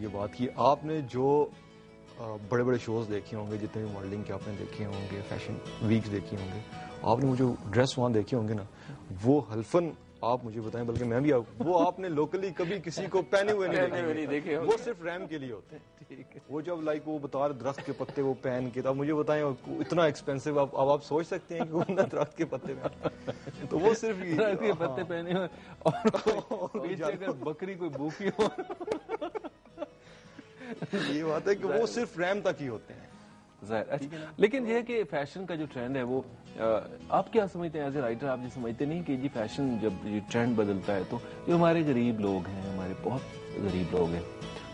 یہ بات کی آپ نے جو بڑے بڑے شوز دیکھے ہوں گے, جتنے بھی ماڈلنگ کے آپ نے دیکھے ہوں گے, فیشن ویکس دیکھی ہوں گے, آپ نے وہ جو ڈریس وہاں دیکھے ہوں گے نا, وہ حلفن آپ مجھے بتائیں, بلکہ میں بھی وہ آپ نے لوکلی کبھی کسی کو پہنے ہوئے نہیں دیکھے, وہ صرف ریم کے لیے ہوتے ہیں. وہ جب لائک وہ بتا رہے درخت کے پتے وہ پہن کے, اب مجھے بتائیں اتنا ایکسپینسو, اب آپ سوچ سکتے ہیں کہ وہ درخت کے پتے میں, تو وہ صرف درخت کے پتے پہنے ہوئے اور پیچھے اگر بکری کوئی بھوکی ہو, یہ بات ہے کہ وہ صرف ریم تک ہی ہوتے ہیں. لیکن یہ کہ فیشن کا جو ٹرینڈ ہے وہ آپ کیا سمجھتے ہیں ایز اے رائٹر, آپ یہ سمجھتے نہیں کہ جی فیشن جب یہ ٹرینڈ بدلتا ہے تو جو ہمارے غریب لوگ ہیں, ہمارے بہت غریب لوگ ہیں,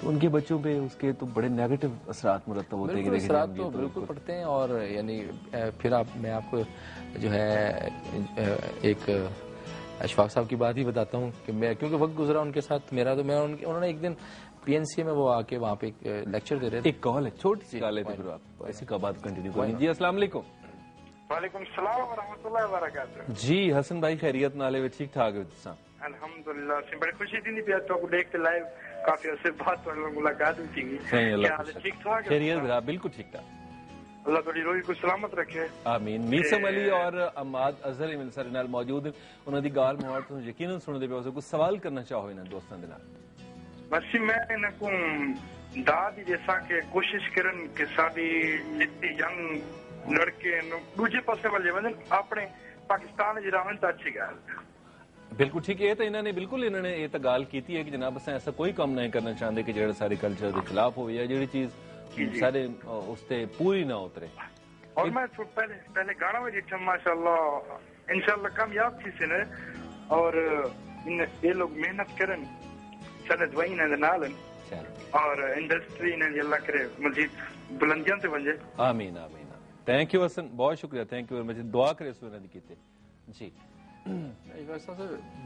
تو ان کے بچوں پہ اس کے تو بڑے نیگیٹو اثرات مرتب ہوتے ہیں. اثرات تو بالکل پڑتے ہیں, اور یعنی پھر میں آپ کو جو ہے ایک اشفاق صاحب کی بات ہی بتاتا ہوں کہ میں, کیونکہ وقت گزرا ان کے ساتھ میرا, تو میں انہوں نے ایک دن پی این سی میں وہ آ کے وہاں پہ ایک لیکچر دے رہے تھے. ایک کال ہے, چھوٹی سی کال ہے, پھر آپ ایسی کا بات کنٹینیو کریں. جی السلام علیکم. وعلیکم السلام ورحمۃ اللہ وبرکاتہ. جی حسن بھائی خیریت نالے ٹھیک ٹھاک ہے؟ الحمدللہ سے بڑی خوشی تھی پیا تو دیکھ کے لائیو کافی عرصے بعد ملاقات ہوئی تھی. صحیح, اللہ ٹھیک ٹھاک خیریت بالکل ٹھیک ٹھاک. اللہ تھوڑی روحی کو سلامت رکھے. آمین. میسم علی اور اماد اظہر مل نال موجود ہیں, انہوں دی گال مواد تو یقیناً سن دے پے, اسے کچھ سوال کرنا چاہو انہاں دوستاں دے نال. بس میں ان کو داد جیسا کہ کوشش کرن کہ ساری جتنی ینگ لڑکے دوجے پاسے والے ون اپنے پاکستان جی راون تا اچھی گل. بالکل ٹھیک ہے. تو انہوں نے یہ تو گال کیتی ہے کہ جناب اساں ایسا کوئی کام نہیں کرنا چاہتے کہ جڑا سارے کلچر کے خلاف ہو یا جڑی چیز سارے اس تے پوری نہ اترے. اور میں پہلے گانا بھی ڈٹھا ماشاءاللہ, انشاءاللہ کامیاب تھی سے, اور یہ لوگ محنت کرن چلے دوائی نہ نال, اور انڈسٹری نے اللہ کرے مزید بلندیاں سے بن جائے. آمین آمین. تھینک یو حسن, بہت شکریہ, تھینک یو. مجھے دعا کرے سو انہوں نے کیتے. جی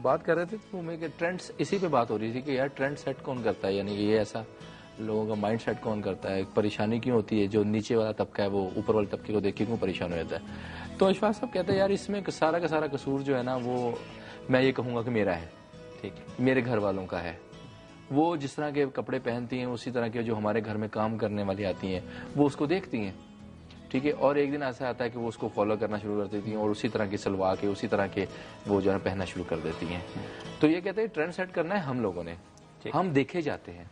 بات کر رہے تھے تو میں کہ ٹرینڈ اسی پہ بات ہو رہی تھی کہ یار ٹرینڈ سیٹ کون کرتا ہے, یعنی کہ یہ ایسا لوگوں کا مائنڈ سیٹ کون کرتا ہے, پریشانی کیوں ہوتی ہے, جو نیچے والا طبقہ ہے وہ اوپر والے طبقے کو دیکھ کے کیوں پریشان ہو جاتا ہے. تو اشفاق صاحب کہتے ہیں یار اس میں سارا کا سارا قصور جو ہے نا وہ میں یہ کہوں گا کہ میرا ہے, ٹھیک, میرے گھر والوں کا ہے. وہ جس طرح کے کپڑے پہنتی ہیں اسی طرح کے جو ہمارے گھر میں کام کرنے والی آتی ہیں وہ اس کو دیکھتی ہیں, ٹھیک ہے, اور ایک دن ایسا آتا ہے کہ وہ اس کو فالو کرنا شروع کر دیتی ہیں اور اسی طرح کی سلوا کے اسی طرح کے وہ جو ہے پہننا شروع کر دیتی ہیں. تو یہ کہتے ہیں ٹرینڈ سیٹ کرنا ہے ہم لوگوں نے, ہم دیکھے جاتے ہیں.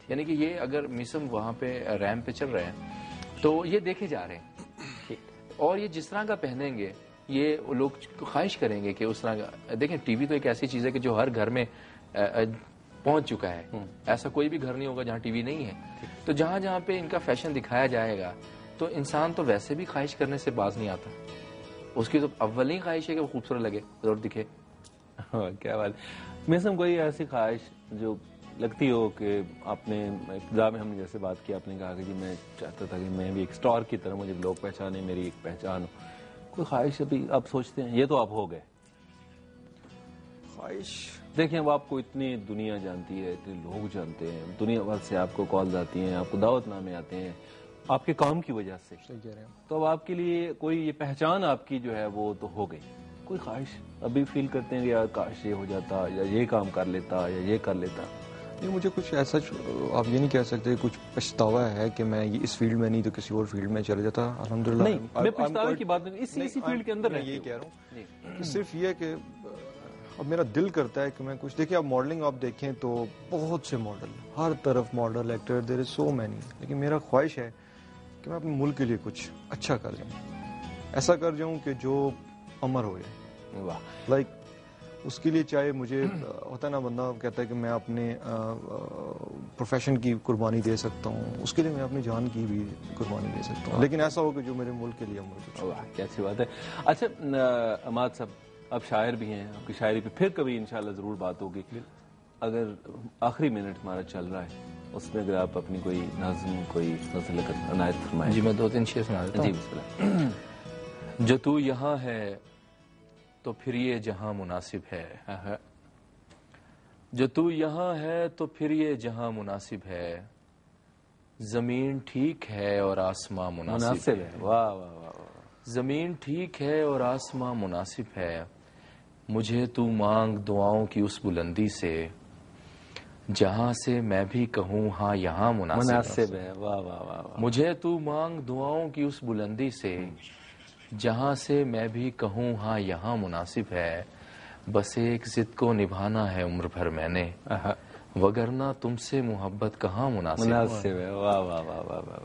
یعنی کہ یہ اگر میسم وہاں پہ ریمپ پہ چل رہے ہیں تو یہ دیکھے جا رہے ہیں, اور یہ جس طرح کا پہنیں گے یہ لوگ خواہش کریں گے کہ اس طرح کا. دیکھیں ٹی وی تو ایک ایسی چیز ہے کہ جو ہر گھر میں پہنچ چکا ہے, ایسا کوئی بھی گھر نہیں ہوگا جہاں ٹی وی نہیں ہے. تو جہاں جہاں پہ ان کا فیشن دکھایا جائے گا تو انسان تو ویسے بھی خواہش کرنے سے باز نہیں آتا, اس کی تو اولین خواہش ہے کہ وہ خوبصورت لگے, ضرور دکھے. کیا بات. میسم کوئی ایسی خواہش جو لگتی ہو کہ آپ نے ابتدا میں ہم نے جیسے بات کی, آپ نے کہا کہ جی میں چاہتا تھا کہ میں بھی ایک اسٹار کی طرح مجھے لوگ پہچانے, میری ایک پہچان ہو, کوئی خواہش ابھی آپ سوچتے ہیں؟ یہ تو آپ ہو گئے خواہش. دیکھیں وہ آپ کو اتنی دنیا جانتی ہے, اتنے لوگ جانتے ہیں, دنیا بھر سے آپ کو کالز آتی ہیں, آپ کو دعوت نامے آتے ہیں آپ کے کام کی وجہ سے. تو اب آپ کے لیے کوئی یہ پہچان آپ کی جو ہے وہ تو ہو گئی, کوئی خواہش ابھی فیل کرتے ہیں کہ یار کاش یہ ہو جاتا یا یہ کام کر لیتا یا یہ کر لیتا؟ نہیں, مجھے کچھ ایسا آپ یہ نہیں کہہ سکتے کچھ پچھتاوا ہے کہ میں اس فیلڈ میں نہیں تو کسی اور فیلڈ میں چلے جاتا. الحمدللہ نہیں, میں پچھتاوے کی بات نہیں, اسی فیلڈ کے اندر یہی کہہ رہا ہوں. صرف یہ کہ اب میرا دل کرتا ہے کہ میں کچھ دیکھیں. اب ماڈلنگ آپ دیکھیں تو بہت سے ماڈل, ہر طرف ماڈل, ایکٹر, دیر از سو مینی. لیکن میرا خواہش ہے کہ میں اپنے ملک کے لیے کچھ اچھا کر جاؤں, ایسا کر جاؤں کہ جو امر ہو جائے. لائک اس کے لیے چاہے مجھے ہوتا ہے نا, بندہ کہتا ہے کہ میں اپنے پروفیشن کی قربانی دے سکتا ہوں, اس کے لیے میں اپنی جان کی بھی قربانی دے سکتا ہوں, لیکن ایسا ہو کہ جو میرے ملک کے لیے امر. کیا اچھی بات ہے. اچھا اماد صاحب آپ شاعر بھی ہیں, آپ کی شاعری پہ پھر کبھی انشاءاللہ ضرور بات ہوگی. اگر آخری منٹ ہمارا چل رہا ہے اس میں اگر آپ اپنی کوئی نظم کوئی نظر عنایت فرمائیں. جی میں 2-3 شعر سنا دیتا ہوں. جی بسم اللہ. جو تو یہاں ہے تو پھر یہ جہاں مناسب ہے, جو تو یہاں ہے تو پھر یہ جہاں مناسب ہے, زمین ٹھیک ہے اور آسماں مناسب ہے. واہ واہ واہ. زمین ٹھیک ہے اور آسماں مناسب ہے, مجھے تو مانگ دعاؤں کی اس بلندی سے, جہاں سے میں بھی کہوں ہاں یہاں مناسب ہے. واہ واہ واہ واہ. مجھے تو مانگ دعاؤں کی اس بلندی سے، جہاں سے میں بھی کہوں ہاں یہاں مناسب ہے. بس ایک ضد کو نبھانا ہے عمر بھر میں نے، وگرنہ تم سے محبت کہاں مناسب ہے. واہ واہ واہ واہ واہ.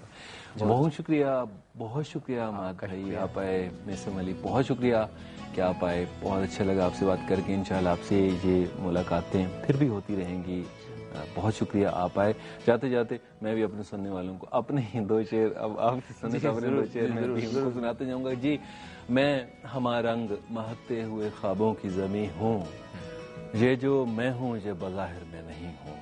بہت شکریہ ماد بھائی، آپ آئے. میسم علی بہت شکریہ کہ آپ آئے. بہت اچھا لگا آپ سے بات کر کے. انشاءاللہ آپ سے یہ ملاقاتیں پھر بھی ہوتی رہیں گی. بہت شکریہ آپ آئے. جاتے جاتے میں بھی اپنے سننے والوں کو اپنے ہی 2 شعر، اب آپ کی سننے کا اپنے 2 شعر میں بھی ان کو سناتے جاؤں گا. جی، میں ہمہ رنگ مہکتے ہوئے خوابوں کی زمیں ہوں، یہ جو میں ہوں یہ بظاہر میں نہیں ہوں.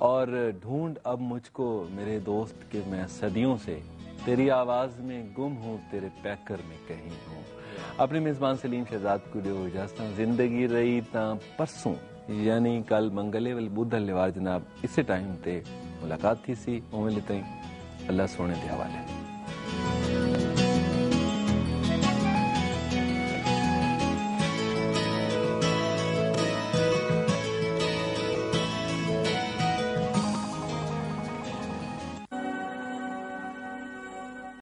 اور ڈھونڈ اب مجھ کو میرے دوست کہ میں صدیوں سے تیری آواز میں گم ہوں، تیرے پیکر میں کہیں ہوں. اپنے میزبان سلیم شہزاد کو دیو اجازت. زندگی رہی تاں پرسوں یعنی کل منگلے ول بدھ ہلوار جناب اسے ٹائم تے ملاقات تھی سی اویں لتیں. اللہ سونے دے حوالے.